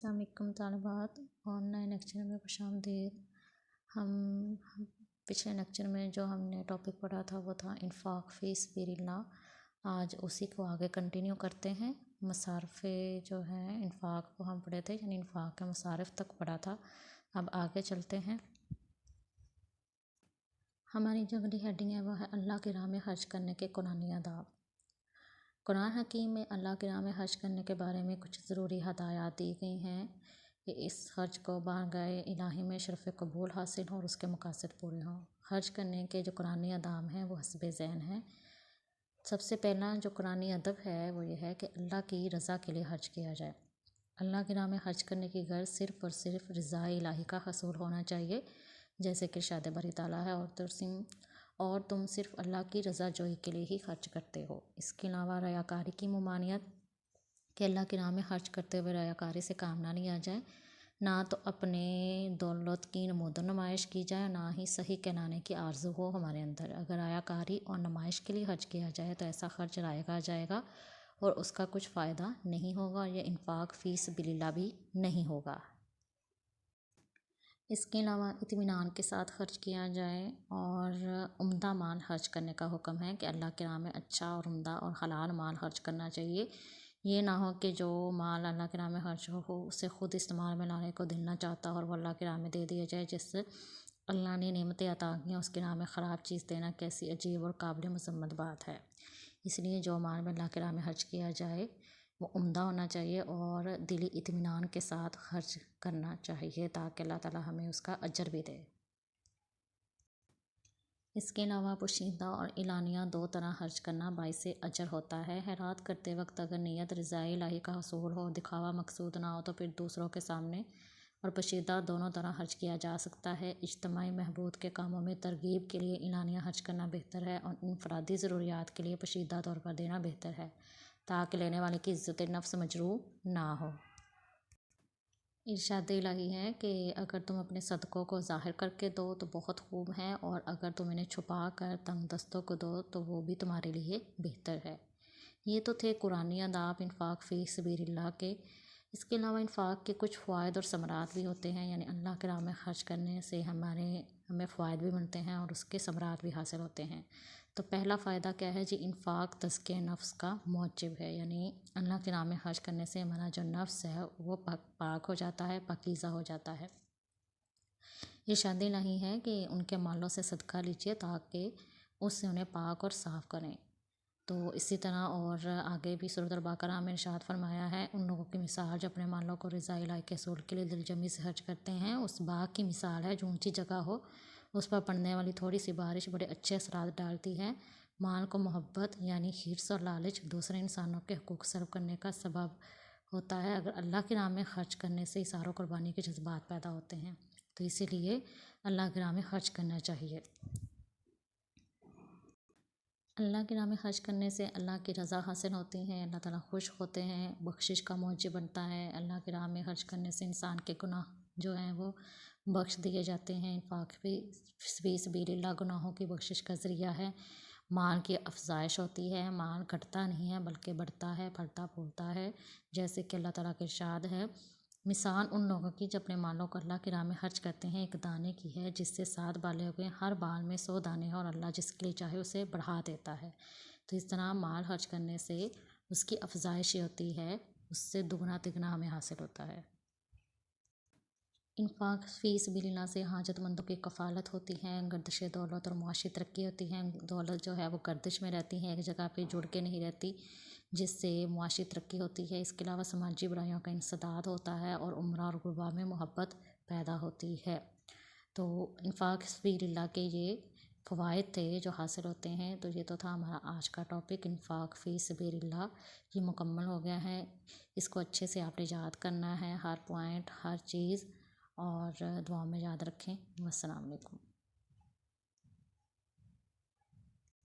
السلام علیکم طالبات، آن لائن لیکچر میں خوش آمدید۔ ہم پچھلے لیکچر میں جو ہم نے ٹاپک پڑھا تھا وہ تھا انفاق فی سبیل اللہ۔ آج اسی کو آگے کنٹینیو کرتے ہیں۔ مصارف جو ہیں انفاق کو ہم پڑھے تھے، یعنی انفاق کے مصارف تک پڑھا تھا۔ اب آگے چلتے ہیں۔ ہماری جو اگلی ہیڈنگ ہے وہ ہے اللہ کی راہ میں خرچ کرنے کے قرآنی آداب۔ قرآن حکیم میں اللہ کی راہ میں خرچ کرنے کے بارے میں کچھ ضروری ہدایات دی گئی ہیں کہ اس خرچ کو بارگاہ الہی میں شرف قبول حاصل ہو اور اس کے مقاصد پورے ہوں۔ خرچ کرنے کے جو قرآنی آداب ہیں وہ حسب ذہن ہیں۔ سب سے پہلا جو قرآنی ادب ہے وہ یہ ہے کہ اللہ کی رضا کے لیے خرچ کیا جائے۔ اللہ کی راہ میں خرچ کرنے کی غرض صرف اور صرف رضا الہی کا حصول ہونا چاہیے، جیسے کہ ارشاد باری تعالیٰ ہے اور تم صرف اللہ کی رضا جوئی کے لیے ہی خرچ کرتے ہو۔ اس کے علاوہ ریاکاری کی ممانعت، کہ اللہ کی راہ میں خرچ کرتے ہوئے ریاکاری سے کام نہ لیا جائے، نہ تو اپنے دولت کی نمود و نمائش کی جائے، نہ ہی صحیح کہلانے کی آرزو ہو ہمارے اندر۔ اگر ریاکاری اور نمائش کے لیے خرچ کیا جائے تو ایسا خرچ رائے گا جائے گا اور اس کا کچھ فائدہ نہیں ہوگا، اور یہ انفاق فی سبیل اللہ بھی نہیں ہوگا۔ اس کے علاوہ اطمینان کے ساتھ خرچ کیا جائے اور عمدہ مال خرچ کرنے کا حکم ہے کہ اللہ کے راہ میں اچھا اور عمدہ اور حلال مال خرچ کرنا چاہیے۔ یہ نہ ہو کہ جو مال اللہ کے راہ میں خرچ ہو اسے خود استعمال میں لانے کو دل نہ چاہتا اور وہ اللہ کے راہ میں دے دیا جائے، جس سے اللہ نے نعمتیں عطا کی ہیں اس کے راہ میں خراب چیز دینا کیسی عجیب اور قابل مذمت بات ہے۔ اس لیے جو مال میں اللہ کے راہ میں خرچ کیا جائے وہ عمدہ ہونا چاہیے اور دلی اطمینان کے ساتھ خرچ کرنا چاہیے، تاکہ اللہ تعالیٰ ہمیں اس کا اجر بھی دے۔ اس کے علاوہ پوشیدہ اور اعلانیہ دو طرح خرچ کرنا باعث اجر ہوتا ہے۔ خیرات کرتے وقت اگر نیت رضا الہی کا حصول ہو، دکھاوا مقصود نہ ہو، تو پھر دوسروں کے سامنے اور پوشیدہ دونوں طرح خرچ کیا جا سکتا ہے۔ اجتماعی بہبود کے کاموں میں ترغیب کے لیے اعلانیہ خرچ کرنا بہتر ہے اور انفرادی ضروریات کے لیے پوشیدہ طور پر دینا بہتر ہے، تاکہ لینے والے کی عزت نفس مجروح نہ ہو۔ ارشاد الہی ہے کہ اگر تم اپنے صدقوں کو ظاہر کر کے دو تو بہت خوب ہے، اور اگر تم انہیں چھپا کر تنگ دستوں کو دو تو وہ بھی تمہارے لیے بہتر ہے۔ یہ تو تھے قرآنی آداب انفاق فی سبیل اللہ کے۔ اس کے علاوہ انفاق کے کچھ فوائد اور ثمرات بھی ہوتے ہیں، یعنی اللہ کے راہ میں خرچ کرنے سے ہمیں فوائد بھی ملتے ہیں اور اس کے ثمرات بھی حاصل ہوتے ہیں۔ تو پہلا فائدہ کیا ہے جی؟ انفاق تزکیہ نفس کا موجب ہے، یعنی اللہ کے راہ میں خرچ کرنے سے ہمارا جو نفس ہے وہ پاک ہو جاتا ہے، پاکیزہ ہو جاتا ہے۔ ارشاد الہی ہے کہ ان کے مالوں سے صدقہ لیجیے تاکہ اس سے انہیں پاک اور صاف کریں۔ تو اسی طرح اور آگے بھی سورۃ البقرہ میں ارشاد فرمایا ہے، ان لوگوں کی مثال جو اپنے مالوں کو رضا الہی کے حصول کے لیے دل جمی سے خرچ کرتے ہیں، اس باغ کی مثال ہے جو اونچی جگہ ہو، اس پر پڑنے والی تھوڑی سی بارش بڑے اچھے اثرات ڈالتی ہے۔ مال کو محبت یعنی حرص اور لالچ دوسرے انسانوں کے حقوق سلب کرنے کا سبب ہوتا ہے۔ اگر اللہ کی راہ میں خرچ کرنے سے اثار و قربانی کے جذبات پیدا ہوتے ہیں، تو اسی لیے اللہ کی راہ میں خرچ کرنا چاہیے۔ اللہ کی راہ میں خرچ کرنے سے اللہ کی رضا حاصل ہوتی ہے، اللہ تعالیٰ خوش ہوتے ہیں، بخشش کا موجب بنتا ہے۔ اللہ کی راہ میں خرچ کرنے سے انسان کے گناہ جو ہیں وہ بخش دیے جاتے ہیں۔ انفاق فی سبیل اللہ گناہوں کی بخشش کا ذریعہ ہے۔ مال کی افزائش ہوتی ہے، مال گھٹتا نہیں ہے بلکہ بڑھتا ہے، پھلتا پھولتا ہے، جیسے کہ اللہ تعالیٰ کا ارشاد ہے، مثال ان لوگوں کی جو اپنے مالوں کو اللہ کی راہ میں خرچ کرتے ہیں ایک دانے کی ہے جس سے 7 بالیں ہوئے، ہر بال میں 100 دانے ہیں، اور اللہ جس کے لیے چاہے اسے بڑھا دیتا ہے۔ تو اس طرح مال خرچ کرنے سے اس کی افزائش ہوتی ہے، اس سے دگنا تگنا ہمیں حاصل ہوتا ہے۔ انفاق فی سبیل اللہ سے حاجت مندوں کی کفالت ہوتی ہے، گردش دولت اور معاشی ترقی ہوتی ہے۔ دولت جو ہے وہ گردش میں رہتی ہے، ایک جگہ پہ جڑ کے نہیں رہتی، جس سے معاشی ترقی ہوتی ہے۔ اس کے علاوہ سماجی برائیوں کا انسداد ہوتا ہے اور امراء اور غرباء میں محبت پیدا ہوتی ہے۔ تو انفاق فی سبیل اللہ کے یہ فوائد تھے جو حاصل ہوتے ہیں۔ تو یہ تو تھا ہمارا آج کا ٹاپک انفاق فی سبیل اللہ، یہ مکمل ہو گیا ہے۔ اس کو اچھے سے آپ نے یاد کرنا ہے، ہر پوائنٹ ہر چیز، اور دعاؤں میں یاد رکھیں۔ السلام علیکم۔